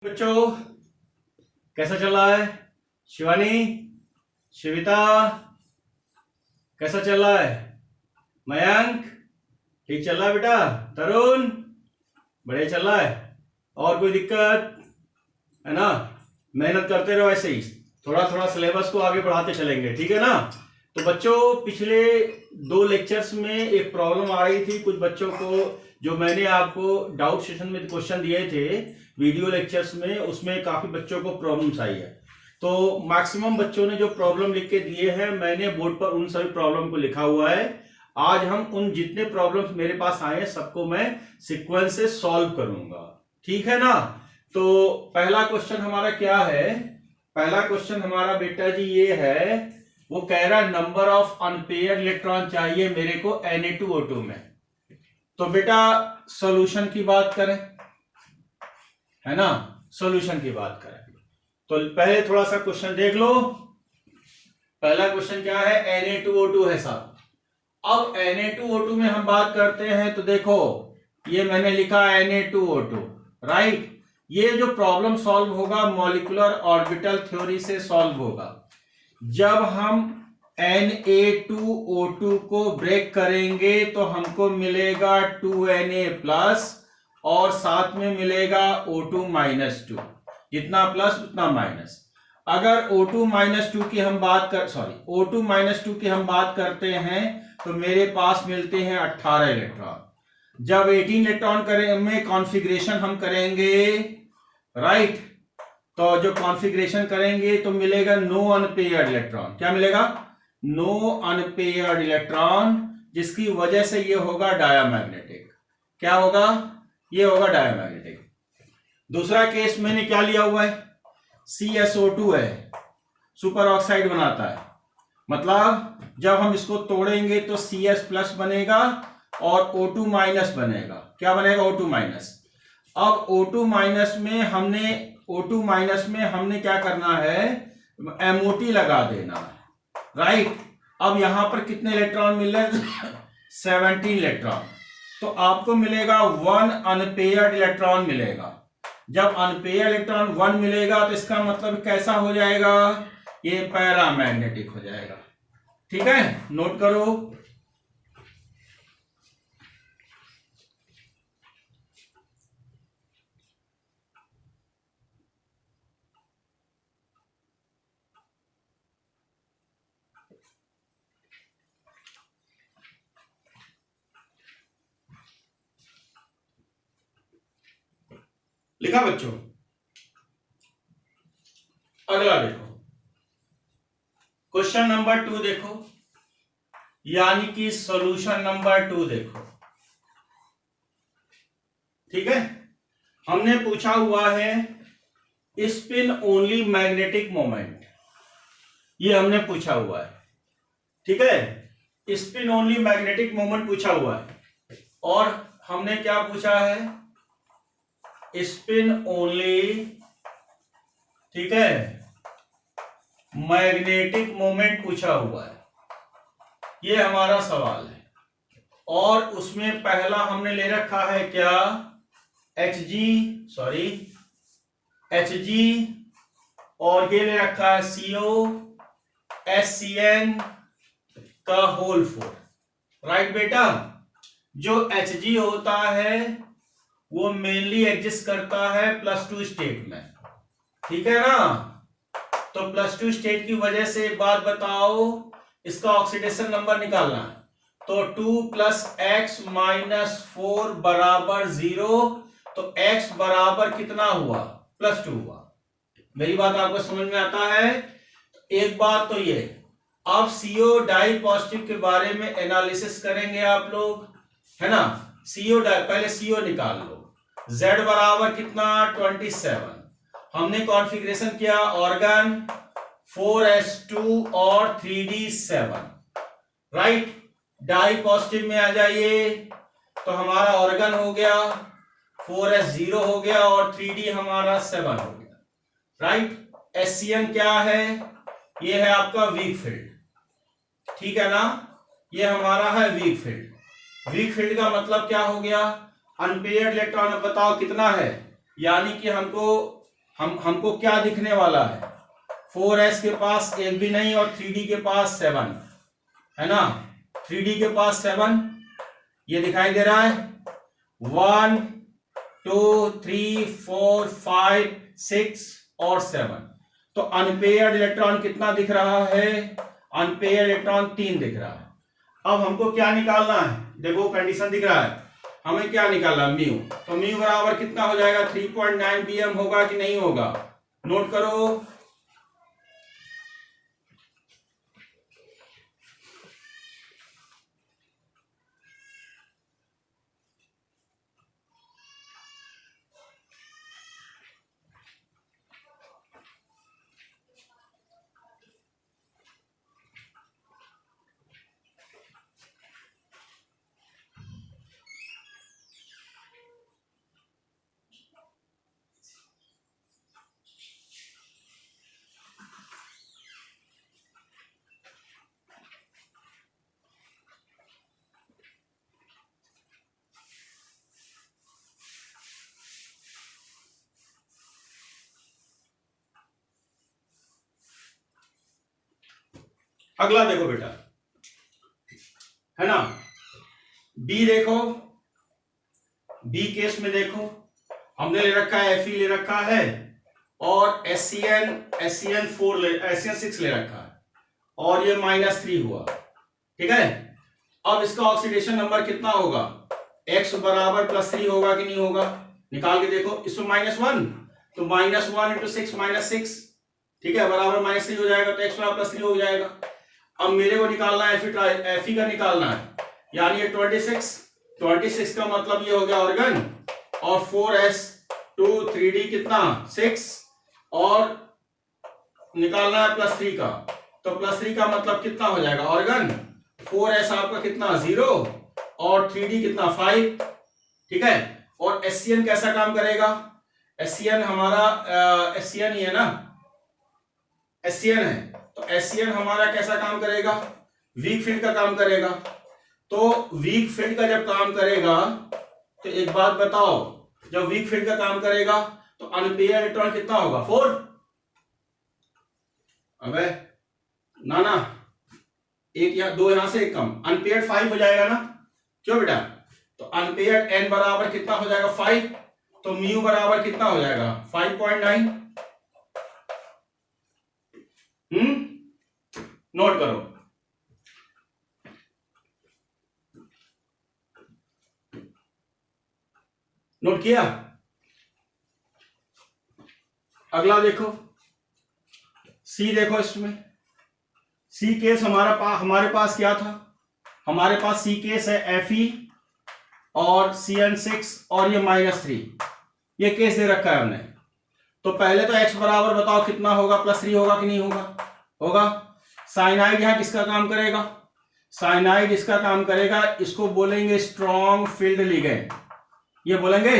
बच्चों कैसा चल रहा है? शिवानी, शिविता, कैसा चल रहा है? मयंक ठीक चल रहा है बेटा? तरुण बढ़िया चल रहा है? और कोई दिक्कत है ना? मेहनत करते रहो ऐसे ही, थोड़ा थोड़ा सिलेबस को आगे बढ़ाते चलेंगे, ठीक है ना? तो बच्चों पिछले 2 लेक्चर्स में एक प्रॉब्लम आ रही थी कुछ बच्चों को, जो मैंने आपको डाउट सेशन में क्वेश्चन दिए थे वीडियो लेक्चर्स में, उसमें काफी बच्चों को प्रॉब्लम्स आई है। तो मैक्सिमम बच्चों ने जो प्रॉब्लम लिख के दिए हैं, मैंने बोर्ड पर उन सभी प्रॉब्लम को लिखा हुआ है। आज हम उन जितने प्रॉब्लम्स मेरे पास आए हैं सबको मैं सीक्वेंस से सॉल्व करूंगा, ठीक है ना? तो पहला क्वेश्चन हमारा क्या है? पहला क्वेश्चन हमारा बेटा जी ये है, वो कह रहा है नंबर ऑफ अनपेयर्ड इलेक्ट्रॉन चाहिए मेरे को Na2O2 में। तो बेटा सॉल्यूशन की बात करें, है ना? सॉल्यूशन की बात करें तो पहले थोड़ा सा क्वेश्चन देख लो। पहला क्वेश्चन क्या है? Na2O2 है साहब। अब Na2O2 में हम बात करते हैं तो देखो ये मैंने लिखा Na2O2, राइट? ये जो प्रॉब्लम सॉल्व होगा मॉलिक्यूलर ऑर्बिटल थ्योरी से सॉल्व होगा। जब हम Na2O2 को ब्रेक करेंगे तो हमको मिलेगा 2Na प्लस और साथ में मिलेगा O2 माइनस 2, जितना प्लस उतना माइनस। अगर O2 माइनस 2 की हम बात कर O2 माइनस 2 की हम बात करते हैं तो मेरे पास मिलते हैं 18 इलेक्ट्रॉन। जब 18 इलेक्ट्रॉन में कॉन्फ़िगरेशन हम करेंगे, राइट, तो जो कॉन्फ़िगरेशन करेंगे तो मिलेगा नो अनपेयर्ड इलेक्ट्रॉन। क्या मिलेगा? नो अनपेयर्ड इलेक्ट्रॉन, जिसकी वजह से ये होगा डायामैग्नेटिक। क्या होगा? ये होगा डायामैग्नेटिक। दूसरा केस मैंने क्या लिया हुआ है? CSO2 है, सुपर ऑक्साइड बनाता है। मतलब जब हम इसको तोड़ेंगे तो CS प्लस बनेगा और O2 माइनस बनेगा। क्या बनेगा? O2 minus. अब O2 माइनस में हमने क्या करना है? MOT लगा देना है, राइट? अब यहां पर कितने इलेक्ट्रॉन मिल रहे हैं? 17 इलेक्ट्रॉन। तो आपको मिलेगा 1 अनपेयर्ड इलेक्ट्रॉन मिलेगा। जब अनपेयर्ड इलेक्ट्रॉन 1 मिलेगा तो इसका मतलब कैसा हो जाएगा? ये पैरामैग्नेटिक हो जाएगा, ठीक है? नोट करो। लिखा बच्चों? अगला देखो, क्वेश्चन नंबर 2 देखो, यानी कि सॉल्यूशन नंबर 2 देखो, ठीक है? हमने पूछा हुआ है स्पिन ओनली मैग्नेटिक मोमेंट, ये हमने पूछा हुआ है, ठीक है? स्पिन ओनली मैग्नेटिक मोमेंट पूछा हुआ है। और हमने क्या पूछा है? स्पिन ओनली, ठीक है, मैग्नेटिक मोमेंट पूछा हुआ है, ये हमारा सवाल है। और उसमें पहला हमने ले रखा है क्या? Hg, और ये ले रखा है CO SCN का होल 4, राइट बेटा? जो Hg होता है वो मेनली एग्जिस्ट करता है +2 स्टेट में, ठीक है ना? तो +2 स्टेट की वजह से एक बात बताओ, इसका ऑक्सीडेशन नंबर निकालना है। तो 2 + x - 4 बराबर 0। तो x बराबर कितना हुआ? +2 हुआ। मेरी बात आपको समझ में आता है? एक बात तो ये, अब CO डाई पॉजिटिव के बारे में एनालिसिस करेंगे आप लोग, है ना? CO डाई, पहले CO निकाल लो। Z बराबर कितना? 27। हमने कॉन्फ़िगरेशन किया ऑर्गन 4s2 और 3d7, राइट? डाई पॉजिटिव में आ जाइए तो हमारा ऑर्गन हो गया 4s0 हो गया और 3d हमारा 7 हो गया, राइट? SCN क्या है? ये है आपका वीक फील्ड, ठीक है ना? ये हमारा है वीक फील्ड। वीक फील्ड का मतलब क्या हो गया? Unpaired electron. बताओ कितना है? यानी कि हमको हमको क्या दिखने वाला है, 4s के पास एक भी नहीं और 3d के पास 7 है ना, 3d के पास 7 ये दिखाई दे रहा है, 1 2 3 4 5 6 और 7। तो अनपेयर्ड इलेक्ट्रॉन कितना दिख रहा है, अनपेयर्ड इलेक्ट्रॉन 3 दिख रहा है। अब हमको क्या निकालना है, देखो कंडीशन दिख रहा है, हमें क्या निकालना है, म्यू। तो म्यू बराबर कितना हो जाएगा, 3.9 pm होगा कि नहीं होगा, नोट करो। अगला देखो बेटा, है ना, बी देखो, बी केस में देखो हमने ले रखा है, Fe ले रखा है और SCN6 ले रखा है और ये -3 हुआ, ठीक है। अब इसका ऑक्सीडेशन नंबर कितना होगा, x बराबर +3 होगा कि नहीं होगा, निकाल के देखो, इसमें -1 तो -1 × 6 -6, ठीक है, बराबर -3 हो जाएगा, तो x बराबर +3 हो जाएगा। अब मेरे को निकालना है Fe का निकालना है, यानी ये 26 का मतलब ये हो गया ऑर्गन, और 4s2 3d कितना 6 और निकालना है +3 का, तो +3 का मतलब कितना हो जाएगा ऑर्गन, 4s आपका कितना 0 और 3d कितना 5, ठीक है। और SCN कैसा काम करेगा, SCN हमारा SCN ही है ना, SCN है, तो SCN हमारा कैसा काम करेगा, वीक फील्ड का काम करेगा। तो वीक फील्ड का जब काम करेगा तो एक बात बताओ, जब वीक फील्ड का काम करेगा तो अनपेयर्ड इलेक्ट्रॉन कितना होगा, 4। अबे ना एक या दो यहां से एक कम, अनपेयर्ड 5 हो जाएगा ना, क्यों बेटा, तो अनपेयर्ड n बराबर कितना हो जाएगा 5, तो म्यू बराबर कितना हो जाएगा 5.9। नोट करो, नोट किया। अगला देखो, सी देखो, इसमें सी केस हमारे पास क्या था, हमारे पास सी केस है Fe और CN6 और ये -3, ये केस दे रखा है हमने। तो पहले तो x बराबर बताओ कितना होगा, +3 होगा कि नहीं होगा, साइनाइड यहां किसका काम करेगा, साइनाइड इसका काम करेगा, इसको बोलेंगे स्ट्रॉन्ग फील्ड लिगेंड, ये बोलेंगे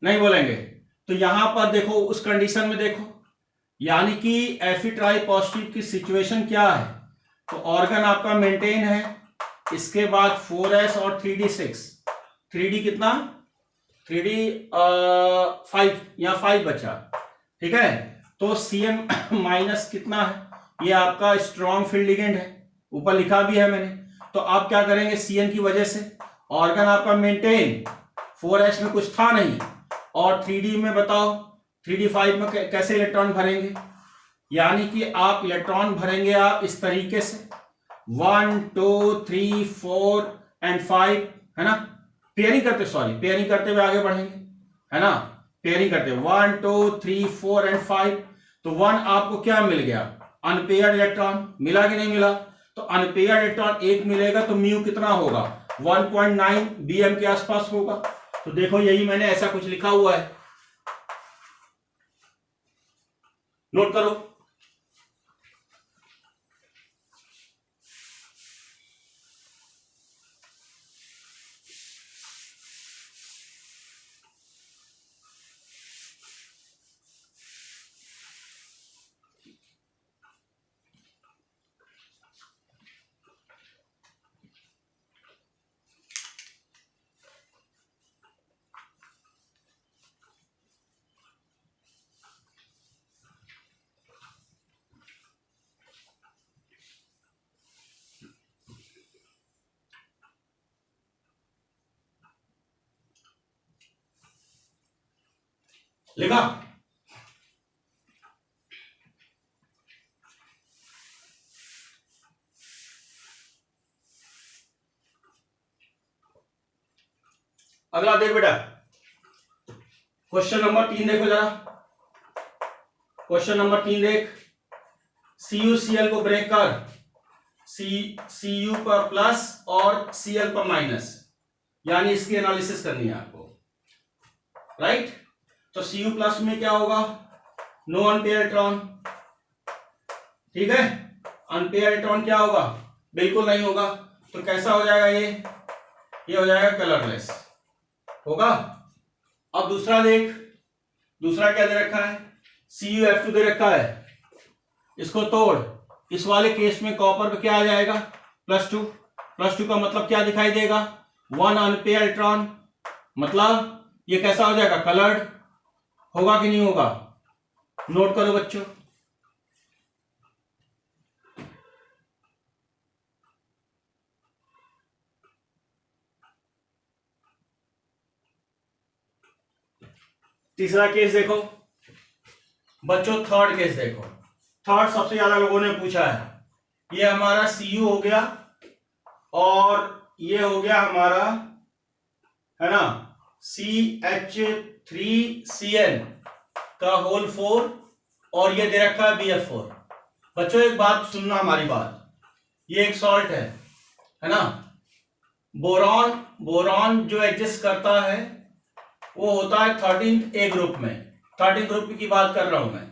नहीं बोलेंगे। तो यहां पर देखो उस कंडीशन में देखो, यानी कि Fe ट्राई पॉजिटिव की सिचुएशन क्या है, तो ऑर्गन आपका मेंटेन है, इसके बाद 4s और 3d6, 3d कितना 3d 5 या 5 बचा, ठीक है। तो Cn माइनस कितना है, ये आपका स्ट्रॉन्ग फील्ड लिगेंड है, ऊपर लिखा भी है मैंने। तो आप क्या करेंगे, Cn की वजह से ऑर्गन आपका मेंटेन, 4s में कुछ था नहीं, और 3d में बताओ 3d 5 में कैसे इलेक्ट्रॉन भरेंगे, यानी कि आप इलेक्ट्रॉन भरेंगे आप इस तरीके से 1 2 3 4 एंड 5, है ना, पेयरिंग करते हुए आगे बढ़ेंगे, है ना, पेयरिंग करते 1 2 3 4 एंड 5। तो 1 आपको क्या मिल गया, अनपेयर्ड इलेक्ट्रॉन मिला कि नहीं मिला, तो अनपेयर्ड इलेक्ट्रॉन एक मिलेगा, तो म्यू कितना होगा 1.9 bm के आसपास होगा। तो देखो यही मैंने ऐसा कुछ लिखा हुआ है, नोट करो। लिखा? अगला देख बेटा, क्वेश्चन नंबर 3 देखो जरा। क्वेश्चन नंबर 3 देख, CuCl को ब्रेक कर, Cu पर प्लस और Cl पर माइनस, यानी इसकी एनालिसिस करनी है आपको, राइट? तो Cu प्लस में क्या होगा? नो अनपेयर इलेक्ट्रॉन, ठीक है? अनपेयर इलेक्ट्रॉन क्या होगा? बिल्कुल नहीं होगा। तो कैसा हो जाएगा ये हो जाएगा कलरलेस होगा। अब दूसरा देख, दूसरा क्या दे रखा है? CuF2 दे रखा है, इसको तोड़। इस वाले केस में कॉपर पे क्या आ जाएगा? +2। +2 का मतलब क्या दिखाई देगा? 1 अनपेयर इलेक्ट्रॉन, मतलब ये कैसा हो जाएगा? कलर्ड होगा कि नहीं होगा? नोट करो बच्चों। तीसरा केस देखो बच्चों, थर्ड केस देखो। थर्ड सबसे ज्यादा लोगों ने पूछा है। ये हमारा Cu हो गया और ये हो गया हमारा, है ना, CH3Cn का होल 4 और ये दे रखा है BF4। बच्चों एक बात सुनना हमारी बात, ये एक सॉल्ट है ना। बोरॉन जो एग्जिस्ट करता है वो होता है 13th A ग्रुप में, 13th ग्रुप की बात कर रहा हूं मैं,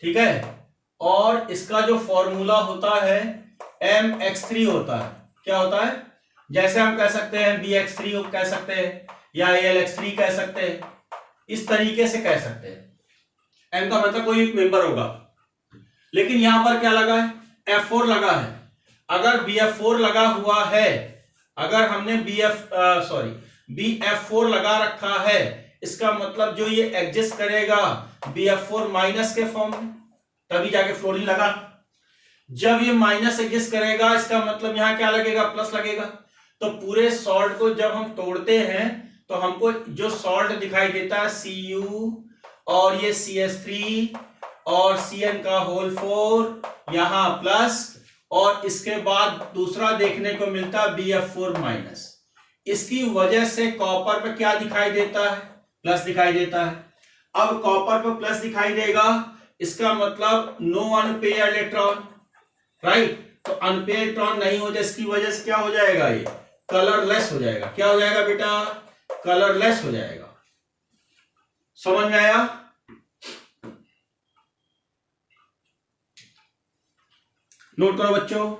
ठीक है? और इसका जो फॉर्मूला होता है MX3 होता है। क्या होता है? जैसे हम कह सकते हैं BX3 कह सकते हैं या ALX3 कह सकते हैं, इस तरीके से कह सकते हैं। M का मतलब कोई एक मेंबर होगा, लेकिन यहां पर क्या लगा है? F4 लगा है। अगर BF4 लगा हुआ है, अगर हमने BF4 लगा रखा है, इसका मतलब जो ये एग्जिस्ट करेगा BF4 माइनस के फॉर्म में, तभी जाके फ्लोरीन लगा। जब ये माइनस एग्जिस्ट करेगा, इसका मतलब यहां क्या लगेगा? प्लस लगेगा। तो पूरे सॉल्ट को जब हम तोड़ते हैं तो हमको जो सॉल्ट दिखाई देता है Cu और ये CH3 और Cn का होल 4 यहां प्लस, और इसके बाद दूसरा देखने को मिलता है BF4 माइनस। इसकी वजह से कॉपर पे क्या दिखाई देता है? प्लस दिखाई देता है। अब कॉपर पे प्लस दिखाई देगा, इसका मतलब नो अनपेयर इलेक्ट्रॉन, राइट? तो अनपेयर इलेक्ट्रॉन नहीं हो जाए, इसकी वजह से क्या हो जाएगा? ये कलरलेस हो जाएगा। क्या हो जाएगा बेटा? कलरलेस हो जाएगा। समझ में आया? नोट करो बच्चों।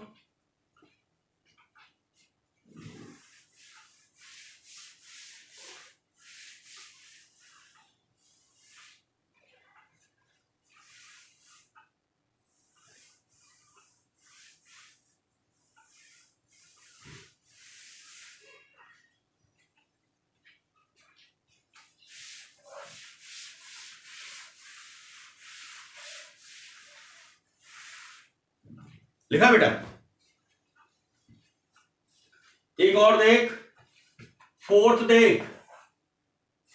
लिखा बेटा? एक और देख, फोर्थ देख।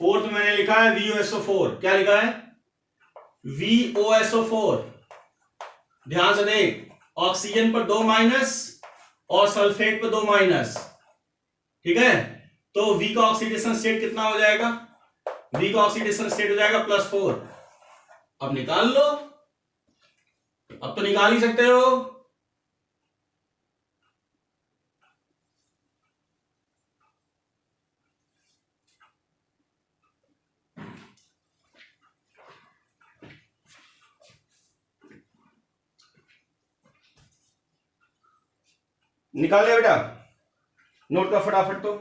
फोर्थ मैंने लिखा है VOSO4। क्या लिखा है? VOSO4। ध्यान से देख, ऑक्सीजन पर 2 माइनस और सल्फेट पर 2 माइनस, ठीक है? तो V का ऑक्सीडेशन स्टेट कितना हो जाएगा? V का ऑक्सीडेशन स्टेट हो जाएगा +4। अब निकाल लो, अब तो निकाल ही सकते हो। निकाल लिया बेटा? नोट का फटाफट तो।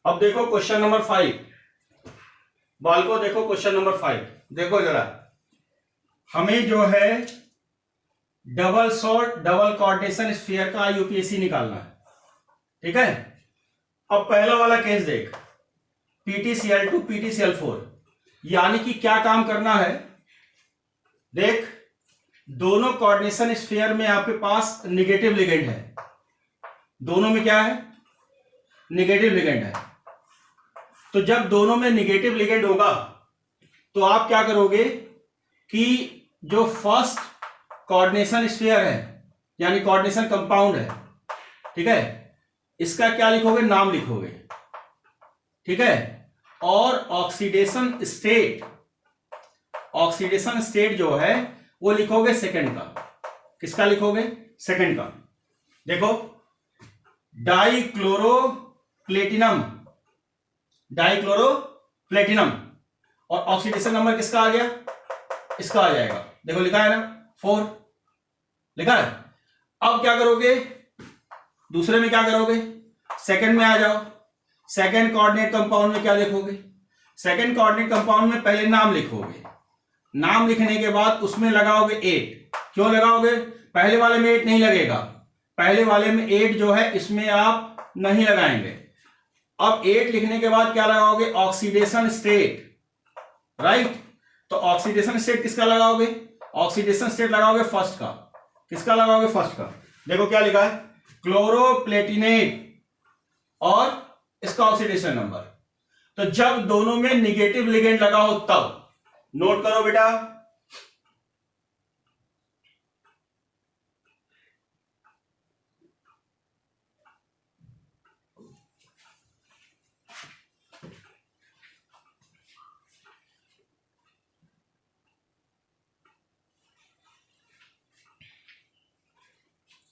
अब देखो क्वेश्चन नंबर 5, बालको देखो क्वेश्चन नंबर 5। देखो जरा, हमें जो है double short double coordination sphere का यूपीएससी निकालना है, ठीक है। अब पहला वाला केस देख, PtCl2 PtCl4, यानी कि क्या काम करना है, देख दोनों कोऑर्डिनेशन स्फीयर में आपके पास निगेटिव लिगेंड है, दोनों में क्या है, निगेटिव लिगेंड है। तो जब दोनों में निगेटिव लिगेंड होगा तो आप क्या करोगे कि जो फर्स्ट कोऑर्डिनेशन स्फीयर है यानी कोऑर्डिनेशन कंपाउंड है, ठीक है, इसका क्या लिखोगे, नाम लिखोगे, ठीक है। और ऑक्सीडेशन स्टेट जो है वो लिखोगे सेकंड का। किसका लिखोगे, सेकंड का। देखो डाइक्लोरोप्लेटिनम और ऑक्सीडेशन नंबर किसका आ गया, इसका आ जाएगा, देखो लिखा है ना 4 लिखा है। अब क्या करोगे, दूसरे में क्या करोगे, सेकंड में आ जाओ। सेकंड कोऑर्डिनेट कंपाउंड में क्या लिखोगे, सेकंड कोऑर्डिनेट कंपाउंड में पहले नाम लिखोगे, नाम लिखने के बाद उसमें लगाओगे 8। क्यों लगाओगे, पहले वाले में 8 नहीं लगेगा, पहले वाले में 8 जो है इसमें आप नहीं लगाएंगे। अब 8 लिखने के बाद क्या लगाओगे, ऑक्सीडेशन स्टेट, राइट। तो ऑक्सीडेशन स्टेट किसका लगाओगे, ऑक्सीडेशन स्टेट लगाओगे फर्स्ट का। किसका लगाओगे, फर्स्ट का। देखो क्या लिखा है, क्लोरोप्लेटिनेट और इसका ऑक्सीडेशन नंबर। तो जब दोनों में निगेटिव लिगेंड लगाओ तब, नोट करो बेटा,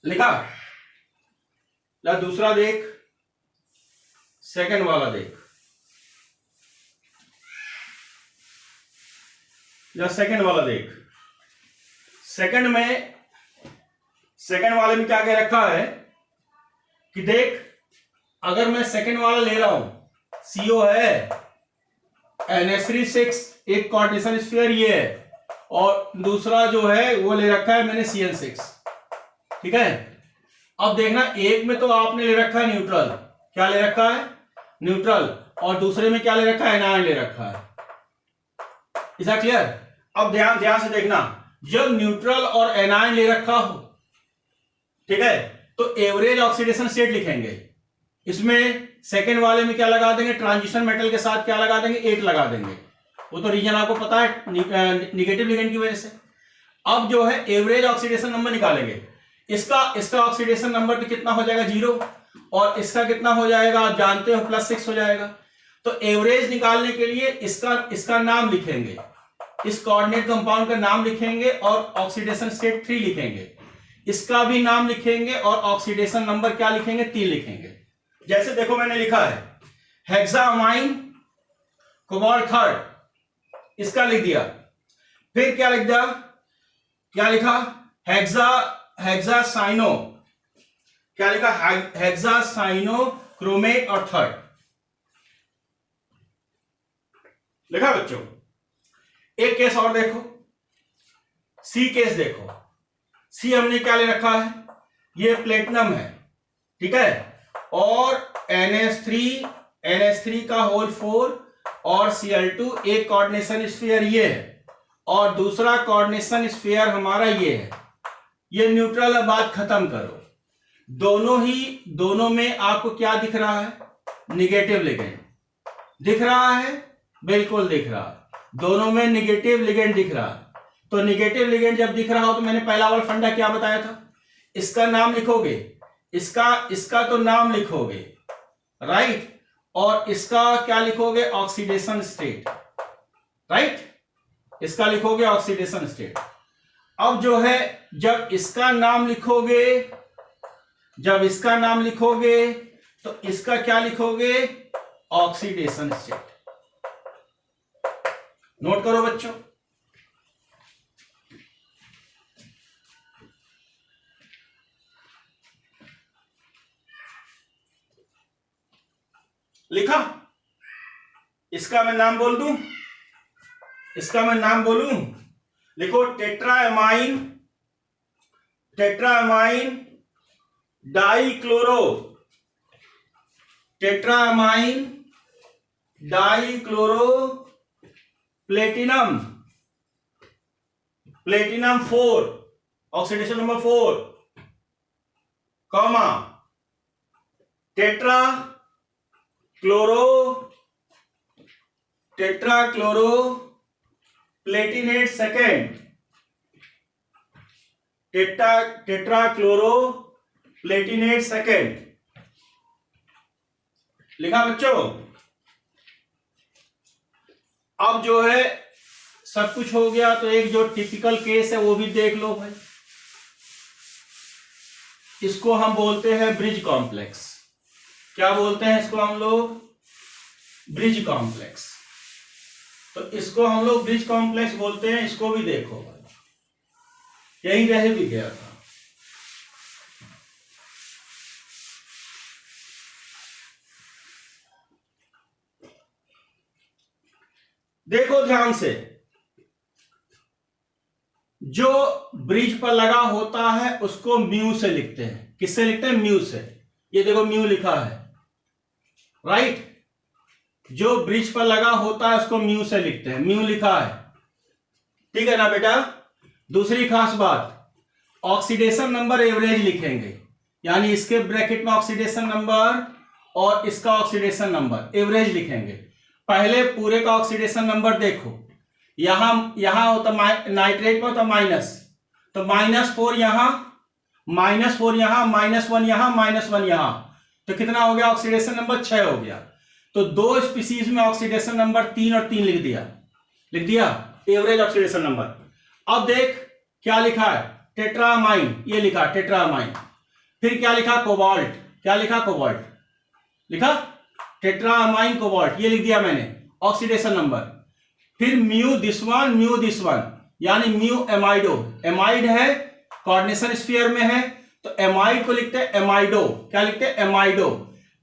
लिखा। ला दूसरा देख, सेकंड वाला देख, या सेकंड वाला देख। सेकंड वाले में क्या कह रखा है कि देख, अगर मैं सेकंड वाला ले रहा हूं, CO है, NH3 एक कोऑर्डिनेशन स्फीयर ये है, और दूसरा जो है वो ले रखा है मैंने CN6, ठीक है। अब देखना, एक में तो आपने ले रखा है न्यूट्रल, क्या ले रखा है, न्यूट्रल, और दूसरे में क्या ले रखा है, एनायन ले रखा है। Is that clear. अब ध्यान से देखना, जब न्यूट्रल और एनायन ले रखा हो, ठीक है, तो एवरेज ऑक्सीडेशन स्टेट लिखेंगे। इसमें सेकेंड वाले में क्या लगा देंगे, ट्रांजिशन मेटल के साथ क्या लगा देंगे, 8 लगा देंगे। वो तो रीजन आपको पता है निगेटिव लिगेंड की वजह से। अब जो है एवरेज ऑक्सीडेशन नंबर निकालेंगे। इसका ऑक्सीडेशन नंबर भी कितना हो जाएगा, 0, और इसका कितना हो जाएगा आप जानते हो, +6 हो जाएगा। तो एवरेज निकालने के लिए इसका नाम लिखेंगे, इस कोऑर्डिनेट कंपाउंड का नाम लिखेंगे और ऑक्सीडेशन स्टेट 3 लिखेंगे, इसका भी नाम लिखेंगे और ऑक्सीडेशन नंबर क्या लिखेंगे, 3 लिखेंगे। जैसे देखो मैंने लिखा है हेक्सामाइन कोबाल्ट 3, इसका लिख दिया। फिर क्या लिख दिया, क्या लिखा, हेक्सासाइनो, क्या लिखा, हेक्सासाइनो क्रोमेट और 3 लिखा बच्चों। एक केस और देखो, सी केस देखो। सी हमने क्या ले रखा है, ये प्लेटिनम है, ठीक है, और NH3 का होल 4 और Cl2 एक कोऑर्डिनेशन स्फीयर ये है, और दूसरा कोऑर्डिनेशन स्फीयर हमारा ये है। ये न्यूट्रल है, बात खत्म करो। दोनों में आपको क्या दिख रहा है, निगेटिव लिगेंड दिख रहा है, बिल्कुल दिख रहा है, दोनों में निगेटिव लिगेंड दिख रहा है। तो निगेटिव लिगेंड जब दिख रहा हो तो मैंने पहला वाला फंडा क्या बताया था, इसका नाम लिखोगे, इसका तो नाम लिखोगे, राइट, और इसका क्या लिखोगे, ऑक्सीडेशन स्टेट, राइट, इसका लिखोगे ऑक्सीडेशन स्टेट। अब जो है जब इसका नाम लिखोगे तो इसका क्या लिखोगे, ऑक्सीडेशन स्टेट। नोट करो बच्चों, लिखा। इसका मैं नाम बोल दूं, लिखो tetraammine tetrammine dichloro, tetrammine dichloro platinum, platinum 4, oxidation number 4, comma tetra chloro platinate second, tetra chloro platinate second. लिखा बच्चों? अब जो है सब कुछ हो गया, तो एक जो टिपिकल केस है वो भी देख लो भाई। इसको हम बोलते हैं ब्रिज कॉम्प्लेक्स। क्या बोलते हैं इसको हम लोग? Bridge complex. तो इसको हम लोग ब्रिज कॉम्प्लेक्स बोलते हैं। इसको भी देखो भाई, यही रह भी गया था। देखो ध्यान से, जो ब्रिज पर लगा होता है उसको म्यू से लिखते हैं। किससे लिखते हैं? म्यू से। ये देखो म्यू लिखा है, राइट। जो ब्रिज पर लगा होता है उसको म्यू से लिखते हैं, म्यू लिखा है, ठीक है ना बेटा। दूसरी खास बात, ऑक्सीडेशन नंबर एवरेज लिखेंगे, यानी इसके ब्रैकेट में ऑक्सीडेशन नंबर और इसका ऑक्सीडेशन नंबर एवरेज लिखेंगे। पहले पूरे का ऑक्सीडेशन नंबर देखो, यहां होता नाइट्रेट में होता माइनस, तो -4 यहां, -4 यहां, -1 यहां, -1 यहां, तो कितना हो गया? ऑक्सीडेशन नंबर 6 हो गया। तो दो स्पीसीज में ऑक्सीडेशन नंबर 3 और 3 लिख दिया एवरेज ऑक्सीडेशन नंबर। अब देख क्या लिखा है? टेट्रामाइन, ये लिखा टेट्रामाइन। फिर क्या लिखा? कोबाल्ट। क्या लिखा? कोबाल्ट लिखा, टेट्रामाइन कोबाल्ट, ये लिख दिया मैंने ऑक्सीडेशन नंबर। फिर म्यू दिस वन, यानी म्यू एमाइडो, एमाइड है, कोऑर्डिनेशन स्फीयर में है, तो एमाइड को लिखते हैं एमाइडो। क्या लिखते हैं? एमाइडो।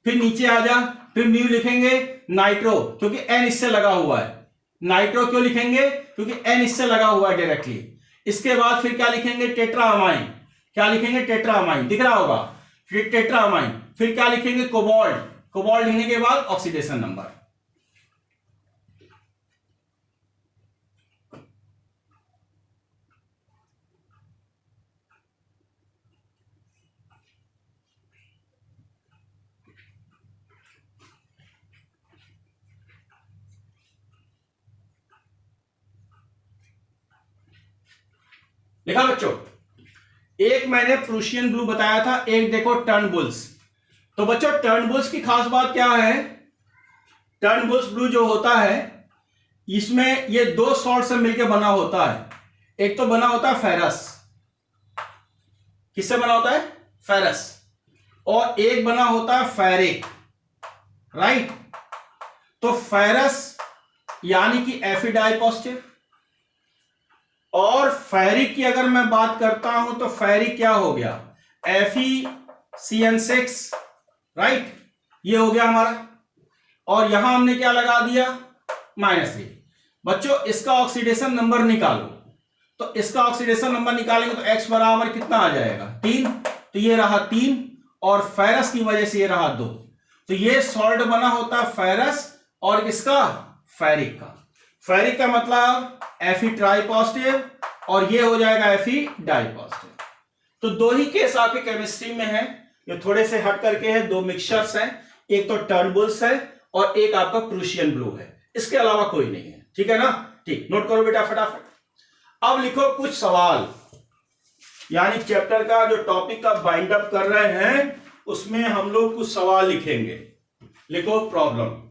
फिर नीचे आ जा, फिर म्यू लिखेंगे नाइट्रो, क्योंकि एन इससे लगा हुआ है। नाइट्रो क्यों लिखेंगे? क्योंकि एन इससे लगा हुआ है डायरेक्टली। इसके बाद फिर क्या लिखेंगे? टेट्रामाइन। क्या लिखेंगे? टेट्रामाइन, दिख रहा होगा, फिर टेट्रामाइन। फिर क्या लिखेंगे? कोबाल्ट। कोबाल्ट लिखने के बाद ऑक्सीडेशन नंबर। लिखा बच्चों? एक मैंने प्रूशियन ब्लू बताया था, एक देखो टर्नबुल्स। तो बच्चों टर्नबुल्स की खास बात क्या है? टर्नबुल्स ब्लू जो होता है, इसमें ये दो सॉल्ट से मिलकर बना होता है। एक तो बना होता है फेरस, किससे बना होता है? फेरस। और एक बना होता है फेरिक, राइट। तो फेरस यानी कि Fe डाइपॉजिटिव, और फेरिक की अगर मैं बात करता हूं तो फेरिक क्या हो गया? FeCN6, राइट, ये हो गया हमारा। और यहां हमने क्या लगा दिया? -3। बच्चों इसका ऑक्सीडेशन नंबर निकालो, तो इसका ऑक्सीडेशन नंबर निकालेंगे तो X बराबर कितना आ जाएगा? 3। तो ये रहा 3, और फेरस की वजह से ये रहा 2। तो ये सॉल्ट बना होता है फेरस और किसका? फेरिक का। फेरिक का मतलब Fe ट्राइपॉजिटिव, और ये हो जाएगा Fe डाइपॉजिटिव। तो दो ही केस आपके केमिस्ट्री में है, ये थोड़े से हट करके है, दो मिक्सचर्स हैं, एक तो टर्नबुल्स है और एक आपका प्रूशियन ब्लू है, इसके अलावा कोई नहीं है, ठीक है ना? ठीक, नोट करो बेटा फटाफट। अब लिखो कुछ सवाल, यानी चैप्टर का जो टॉपिक का बाइंड अप कर रहे हैं उसमें हम लोग कुछ सवाल लिखेंगे। लिखो प्रॉब्लम।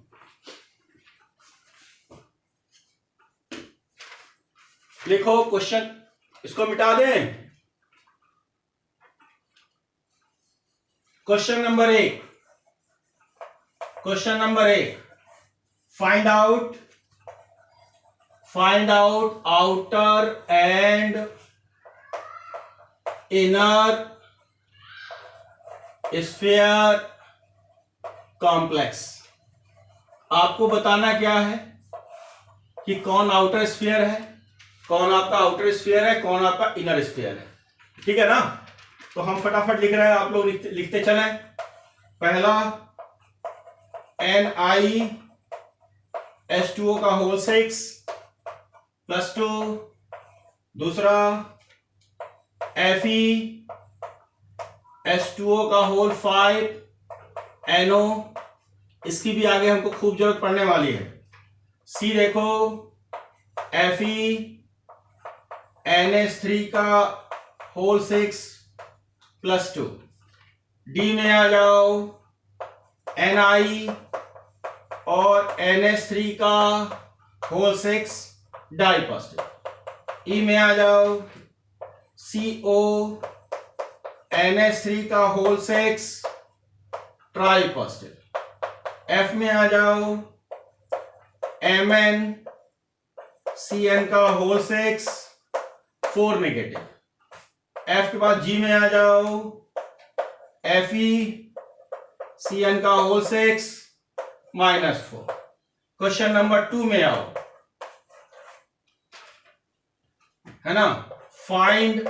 लिखो क्वेश्चन, इसको मिटा दें। Question number 1, question number 1, find out outer and inner sphere complex. आपको बताना क्या है कि कौन आउटर स्फीयर है, कौन आपका आउटर स्फीयर है, कौन आपका इनर स्फीयर है, ठीक है ना? तो हम फटाफट लिख रहे हैं, आप लोग लिखते चले। पहला NiH2O का होल 6 +2, दूसरा FeH2O का होल 5 NO, इसकी भी आगे हमको खूब जरूरत पड़ने वाली है। C देखो FeNH3 का होल 6 +2। D में आ जाओ Ni और NH3 का होल 6 डाइपॉजिटिव। E में आ जाओ CO NH3 का होल 6 ट्राइपॉजिटिव। F में आ जाओ Mn CN का होल 6 4 नेगेटिव। F के बाद G में आ जाओ Fe CN का होल 6 -4। क्वेश्चन नंबर 2 में आओ, है ना। Find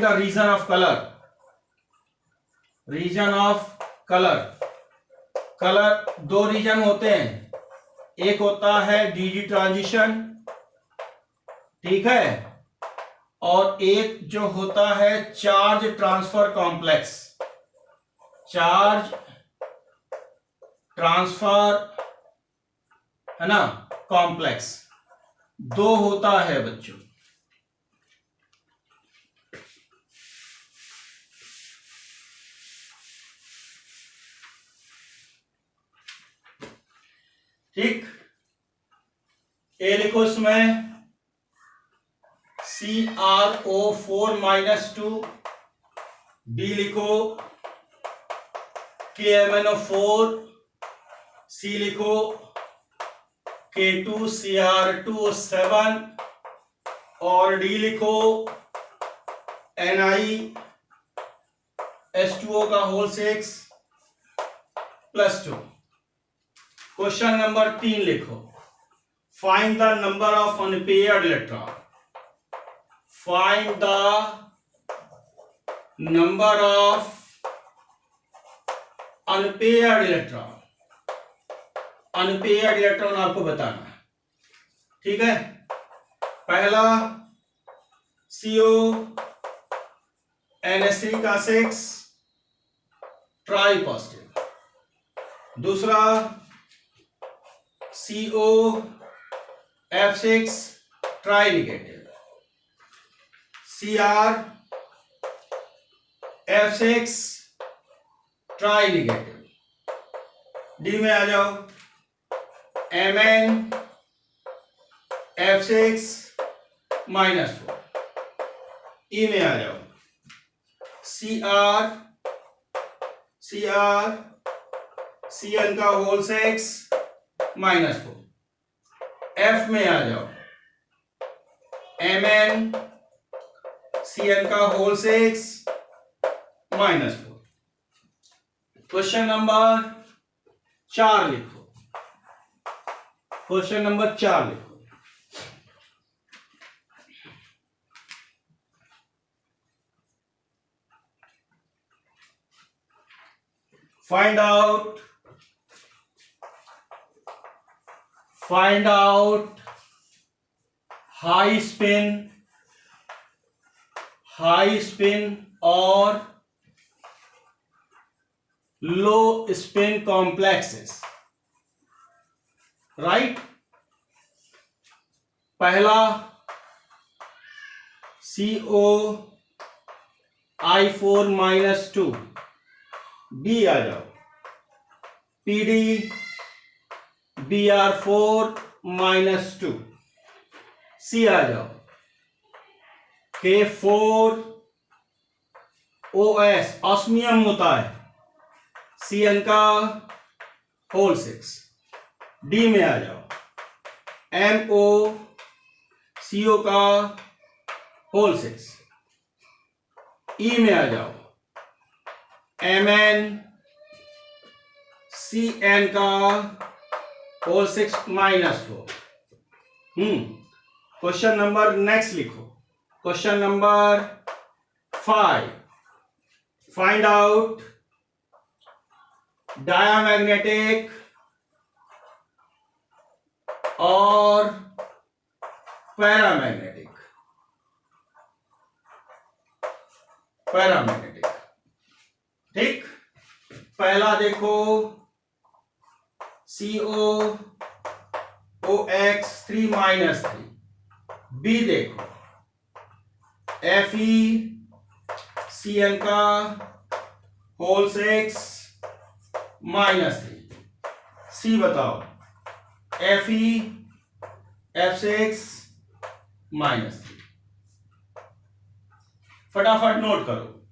the reason of colour. Reason of colour, दो रीजन होते हैं, एक होता है डीजी ट्रांजिशन, ठीक है, और एक जो होता है charge transfer complex. Charge transfer, है ना, कॉम्प्लेक्स दो होता है बच्चों। ठीक, ए लिखो इसमें CrO4 -2, B लिखो KMnO4, C लिखो K2Cr2O7 और D लिखो NiH2O का होल 6 +2। क्वेश्चन नंबर 3 लिखो, find the number of unpaired electron. Find the number of unpaired electron. Unpaired electron आपको बताना है, ठीक है। पहला CO NH3 का 6 ट्राइपॉजिटिव, दूसरा CO F6 try negative, Cr F6 try negative. D में आ जाओ Mn F6 -4। E में आ जाओ CN का होल 6 -4। F में आ जाओ Mn CN का होल 6 -4। क्वेश्चन नंबर 4 लिखो। क्वेश्चन नंबर 4 लिखो। Find out high spin or low spin complexes, right? पहला COI4 -2, B आ जाओ PD Br4 -2, C आ जाओ K4OS ऑस्मियम होता है, CN का होल 6। D में आ जाओ MOCO का होल 6। E में आ जाओ MnCN का होल 6 -4। क्वेश्चन नंबर नेक्स्ट लिखो। Question number 5, find out diamagnetic और पैरामैग्नेटिक। ठीक, पहला देखो COOX 3 - 3। बी देखो FeCN का होल 6 - 3। सी बताओ FeF6 - 3। फटाफट नोट करो।